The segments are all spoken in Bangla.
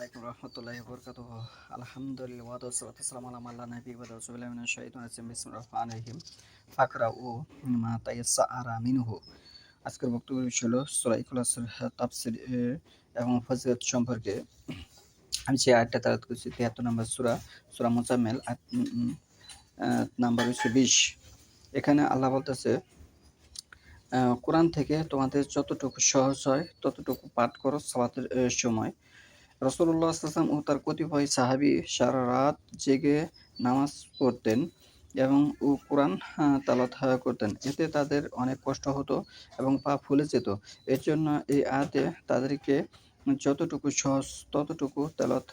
আলাইকুম রহমতুল্লাহি ওয়া বারাকাতুহু। আলহামদুলিল্লাহ ওয়া সালাতু ওয়াসসালামু আলা মান লা নাবিয়্যা বা'দাহু। আউযুবিল্লাহি মিনাশ শাইতানির রাজিম। বিসমিল্লাহির রহমানির রহিম। ফাকরাউ মা তায়াসসারা মিনহু। আজকের বক্তব্য বিষয় হলো সূরা ইখলাসের তাফসীর এবং ফজিলত সম্পর্কে। আমি যে আয়াতটা তেলাওয়াত করছি ৭৩ নম্বর সূরা, সূরা মুজাম্মিল আয়াত নাম্বার হচ্ছে ২০। এখানে আল্লাহ বলতেছে, কোরআন থেকে তোমাদের যতটুকু সহজ হয় ততটুকু পাঠ করো সালাতের সময়। রাসূলুল্লাহ সাল্লাল্লাহু আলাইহি ওয়াসাল্লাম ও তার কতিপয় সাহাবী সারা রাত জেগে নামাজ পড়তেন এবং কোরআন তেলাওয়াত করতেন। এতে তাদের অনেক কষ্ট হতো এবং পা ফুলে যেত। এর জন্য এই আয়াতে তাদেরকে যতটুকু সহজ ততটুকু তেলাওয়াত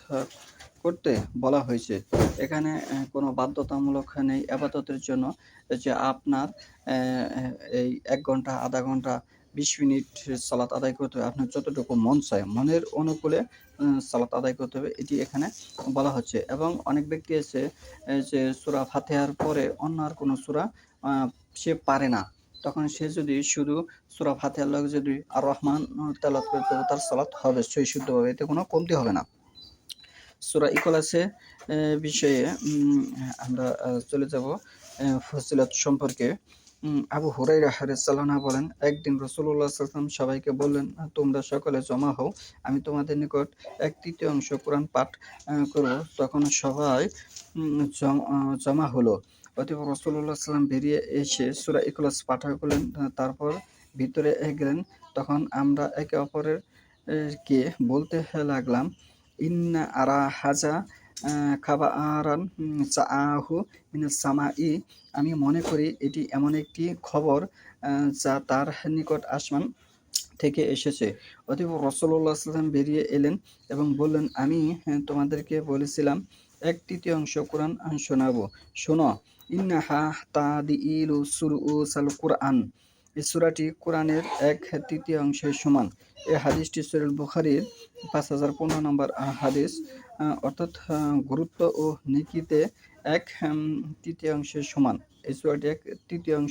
করতে বলা হয়েছে। এখানে কোনো বাধ্যতামূলক নেই ইবাদতের জন্য যে আপনার এই ১ ঘন্টা, আধা ঘন্টা, ২০ মিনিট সালাত আদায় করতে হবে। আপনার যতটুকু মন চায়, মনের অনুকূলে সালাত আদায় করতে হবে, এটি এখানে বলা হচ্ছে। এবং অনেক ব্যক্তি আছে যে সূরা ফাতিহার পরে অন্য আর কোনো সূরা আ সে পারে না। তখন সে যদি শুধু সূরা ফাতিহার লগে যদি আর রহমান তেলাওয়াত করে তবে তার সালাত হবে সহি শুদ্ধভাবে, এতে কোনো কমতি হবে না। সূরা ইখলাসে বিষয়ে আমরা চলে যাব ফজিলত সম্পর্কে। আবু হুরায়রা রাদিয়াল্লাহু আনহু বলেন, একদিন রাসূলুল্লাহ সাল্লাল্লাহু আলাইহি ওয়াসাল্লাম সবাইকে বললেন, তোমরা সকলে জমা হও, আমি তোমাদের নিকট ১/৩ কোরআন পাঠ করব। তখন সবাই জমা হলো। অতঃপর রাসূলুল্লাহ সাল্লাল্লাহু আলাইহি ওয়াসাল্লাম বেরিয়ে এসে সূরা ইখলাস পাঠ করলেন। তারপর ভিতরে গেলেন। তখন আমরা একে অপরের কে বলতে লাগলাম, ইন্না আরা হাজা খাবারান সাআহু মিনাস সামাই। আমি মনে করি এটি এমন একটি খবর যা তার নিকট আসমান থেকে এসেছে। অতঃপর রাসূলুল্লাহ সাল্লাল্লাহু আলাইহি ওয়াসাল্লাম বেরিয়ে এলেন এবং বললেন, আমি তোমাদেরকে বলেছিলাম ১/৩ কোরআন শোনাবো। শোনো, ইন্নাহা তাদিইলু সুলুসাল কুরআন। এই সূরাটি কোরআনের ১/৩ সমান। এই হাদিসটি সহিহ বুখারীর ৫০১৫ নম্বর হাদিস। অর্থাৎ গুরুত্ব ও নেকিতে ১/৩ সমান। এই সূরাটি ১/৩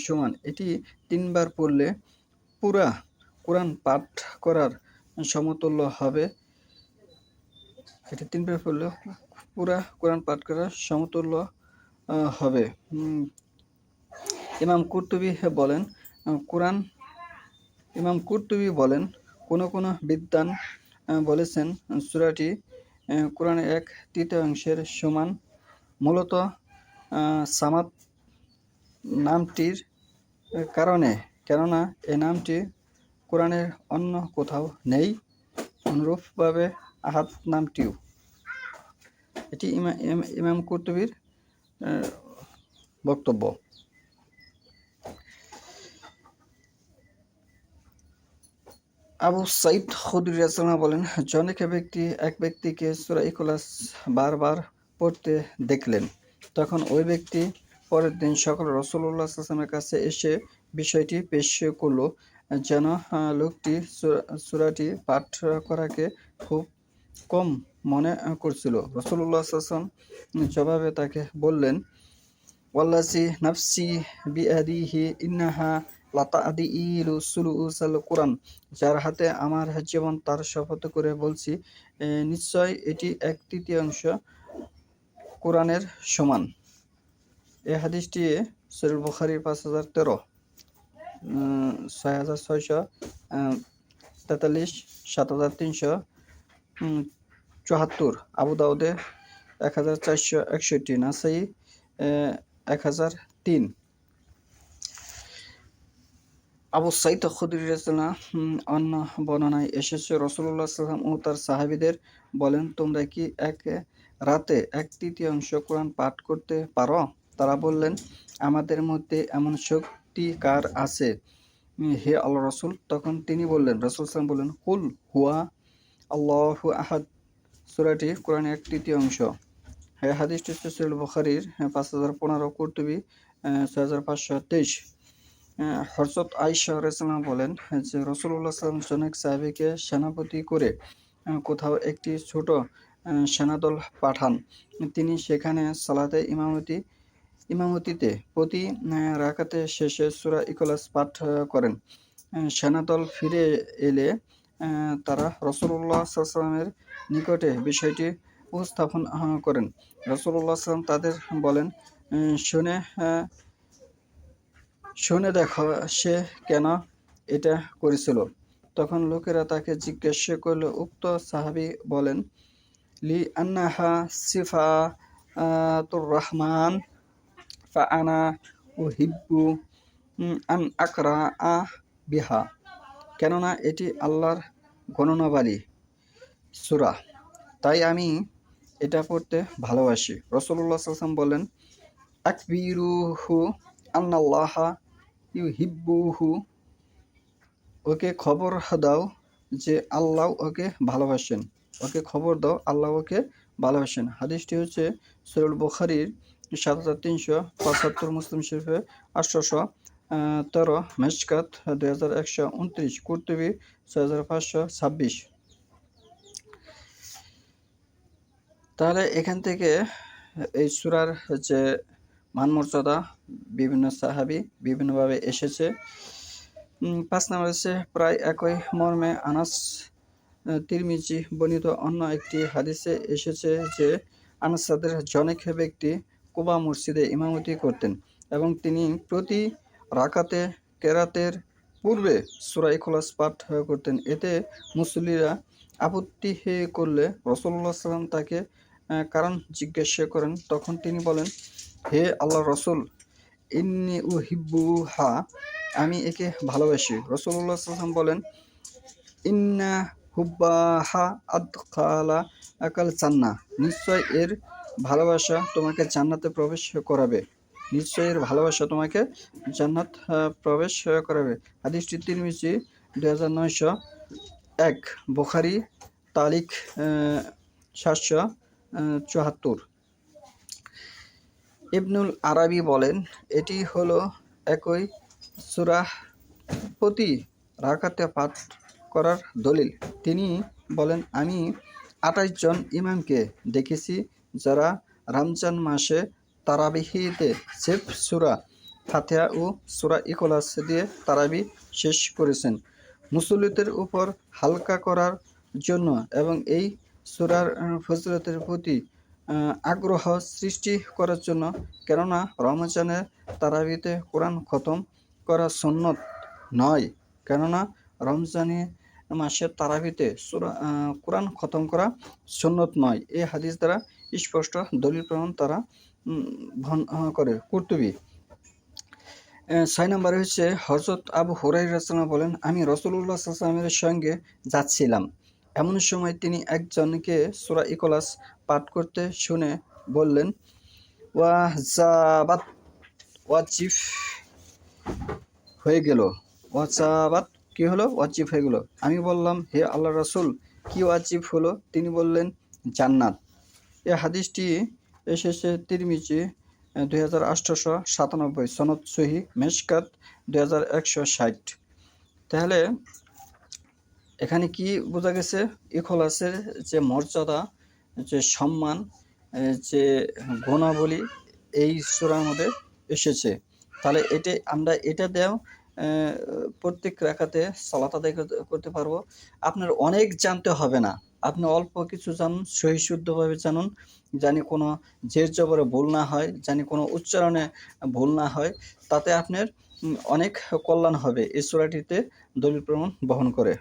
সমান। এটি ৩ বার পড়লে পুরা কোরআন পাঠ করার সমতুল্য হবে। এটি ৩ বার পড়লে পুরা কোরআন পাঠ করার সমতুল্য হবে। ইমাম কুরতুবী বলেন, কোন বিদ্বান বলেছেন সূরাটি কোরআনের ১/৩ সমান। মূলত সামাদ নামটির কারণে, কেননা এই নামটি কোরআনের অন্য কোথাও নেই। অনুরূপভাবে আহাদ নামটিও। এটি ইমাম কুরতুবীর বক্তব্য। আবু সাঈদ খুদরী রাদিয়াল্লাহু আনহু বলেন, এক ব্যক্তিকে সূরা ইখলাস বারবার পড়তে দেখলেন। তখন ওই ব্যক্তি পরের দিন সকালে রাসূলুল্লাহ সাল্লাল্লাহু আলাইহি ওয়াসাল্লামের কাছে এসে বিষয়টি পেশ করল, যেন লোকটি সূরাটি পাঠ করাকে খুব কম মনে করছিল। রাসূলুল্লাহ সাল্লাল্লাহু আলাইহি ওয়াসাল্লাম জবাবে তাকে বললেন, ওয়াল্লাযী নাফসি বিয়াদিহি ইন্নাহা লাতাদিইলু সুলুসাল কুরআন। যার হাতে আমার জীবন তার শপথ করে বলছি, নিশ্চয় এটি ১/৩ কোরআনের সমান। এই হাদিসটি সহিহ বুখারী ৫০১৩, ৬৬৪৩, ৭৩৭৪, আবু দাউদে ১৪৬১, নাসাই ১০০৩। আবু সাঈদ খুদরী রাদিয়াল্লাহু অন্য বর্ণনায় এসেছে, রাসূলুল্লাহ সাল্লাল্লাহু আলাইহি ওয়াসাল্লাম ও তার সাহাবীদের বলেন, তোমরা কি এক রাতে ১/৩ কোরআন পাঠ করতে পারো? তারা বললেন, আমাদের মধ্যে এমন শক্তি কার আছে হে আল্লাহর রাসূল? তখন তিনি বললেন, রাসূল সাল্লাল্লাহু আলাইহি ওয়াসাল্লাম বললেন, কুল হুয়া আল্লাহু আহাদ। সূরাটি কোরআনের ১/৩। এই হাদিসটি সহিহ বুখারীর ৫০১৫, কুরতুবী ৬৫২৩। হযরত আয়েশা রাদিয়াল্লাহু আনহা বলেন যে রাসূলুল্লাহ সাল্লাল্লাহু আলাইহি ওয়াসাল্লাম অনেক সাহাবীকে সেনাপতি করে কোথাও একটি ছোট সেনাদল পাঠান। তিনি সেখানে সালাতে ইমামতিতে প্রতি রাকাতে শেষে সূরা ইখলাস পাঠ করেন। সেনাদল ফিরে এলে তারা রাসূলুল্লাহ সাল্লাল্লাহু আলাইহি ওয়াসাল্লামের নিকটে বিষয়টি উপস্থাপন করেন। রাসূলুল্লাহ সাল্লাল্লাহু আলাইহি ওয়াসাল্লাম তাদের বলেন, শুনে দেখো সে কেন এটা করেছিল। তখন লোকেরা তাকে জিজ্ঞাসা করল। উক্ত সাহাবী বলেন, লি আন্নাহা সিফাতুর রহমান ফা আনা উহিব্বু আন আকরাআ বিহা, কেননা এটি আল্লাহর গণনাবলী সূরা, তাই আমি এটা পড়তে ভালোবাসি। রাসূলুল্লাহ সাল্লাল্লাহু আলাইহি ওয়াসাল্লাম বলেন, আকবিরুহু আন্নাল্লাহা ইউহিব্বুহু, ওকে খবর দাও যে আল্লাহ ওকে ভালোবাসেন। ওকে খবর দাও আল্লাহ ওকে ভালোবাসেন। হাদিসটি হচ্ছে সহিহ বুখারীর ৭৩৭৫, মুসলিম শরীফে ৮১৩, মেশকাত ২১২৯, কুরতুবী ৬৫২৬। তাহলে এখান থেকে এই সূরার যে মানমর্যাদা বিভিন্ন সাহাবী বিভিন্নভাবে এসেছে। ৫ নম্বর হচ্ছে প্রায় একই মর্মে আনাস তিরমিজি বর্ণিত অন্য একটি হাদিসে এসেছে যে আনাস তাদের জনৈক ব্যক্তি কুবা মসজিদে ইমামতি করতেন এবং তিনি প্রতি রাকাতে কেরাতের পূর্বে সূরা ইখলাস পাঠ করতেন। এতে মুসল্লিরা আপত্তি করলে রাসূলুল্লাহ সাল্লাল্লাহু আলাইহি ওয়াসাল্লাম তাকে কারণ জিজ্ঞাসা করেন। তখন তিনি বলেন, হে আল্লাহর রাসূল, ইন্নী উহিব্বুহা, আমি একে ভালোবাসি। রাসূলুল্লাহ সাল্লাল্লাহু আলাইহি ওয়াসাল্লাম বলেন, ইন্না হুব্বাহা আদখালা আকাল জান্নাহ, নিশ্চয় এর ভালোবাসা তোমাকে জান্নাতে প্রবেশ করাবে। নিশ্চয় এর ভালোবাসা তোমাকে জান্নাত প্রবেশ করাবে। হাদিসটি তিরমিজি ২৯০১, বুখারী তারিখ ৭৭৪। ইবনুল আরাবী বলেন, এটি হলো একই সূরাহ প্রতি রাকাতে পাঠ করার দলিল। তিনি বলেন, আমি ২৮ জন ইমামকে দেখেছি যারা রমজান মাসে তারাবিহিতে সিফ সূরা ফাতিহা ও সূরা ইখলাস দিয়ে তারাবি শেষ করেছেন মুসল্লিদের উপর হালকা করার জন্য এবং এই সূরার ফজিলতের প্রতি আগ্রহ সৃষ্টি করার জন্য। কেননা রমজানের তারাবিতে কোরআন খতম করা সুন্নত নয়। কেননা রমজানে মাসের তারাবিতে কোরআন খতম করা সুন্নত নয়। এই হাদিস দ্বারা স্পষ্ট দলিল প্রমাণ তারা করে। কুরতুবী ৬ নম্বরে হচ্ছে হযরত আবু হুরায়রা রাদিয়াল্লাহু বলেন, আমি রাসূলুল্লাহ সাল্লাল্লাহু আলাইহি ওয়াসাল্লামের সঙ্গে যাচ্ছিলাম। এমন সময় তিনি একজনকে সূরা ইখলাস পাঠ করতে শুনে বললেন, ওয়াজাবাত, ওয়াজিব হয়ে গেল। ওয়াজাবাত কি হলো? ওয়াজিব হয়ে গেল। আমি বললাম, হে আল্লাহর রাসূল, কি ওয়াজিব হলো? তিনি বললেন, জান্নাত। এই হাদিসটি এসেছে তিরমিজি ২৮৯৭, সনদ সহিহ, মেশকাত ২১৬০। তাহলে এখানে কি বোঝা গেছে? ইখলাসের যে মর্যাদা, যে সম্মান, যে গুণাবলী এই সূরার মধ্যে এসেছে। তাহলে আমরা এটা দিয়েও প্রত্যেক রাকাতে সালাত আদায় করতে পারবো। আপনার অনেক জানতে হবে না, আপনি অল্প কিছু জানুন, সহিশুদ্ধভাবে জানুন, জানি কোনো জের জবরে ভুল না হয়, জানি কোনো উচ্চারণে ভুল না হয়, তাতে আপনার অনেক কল্যাণ হবে। এই সূরাটিতে দলিল প্রমাণ বহন করে।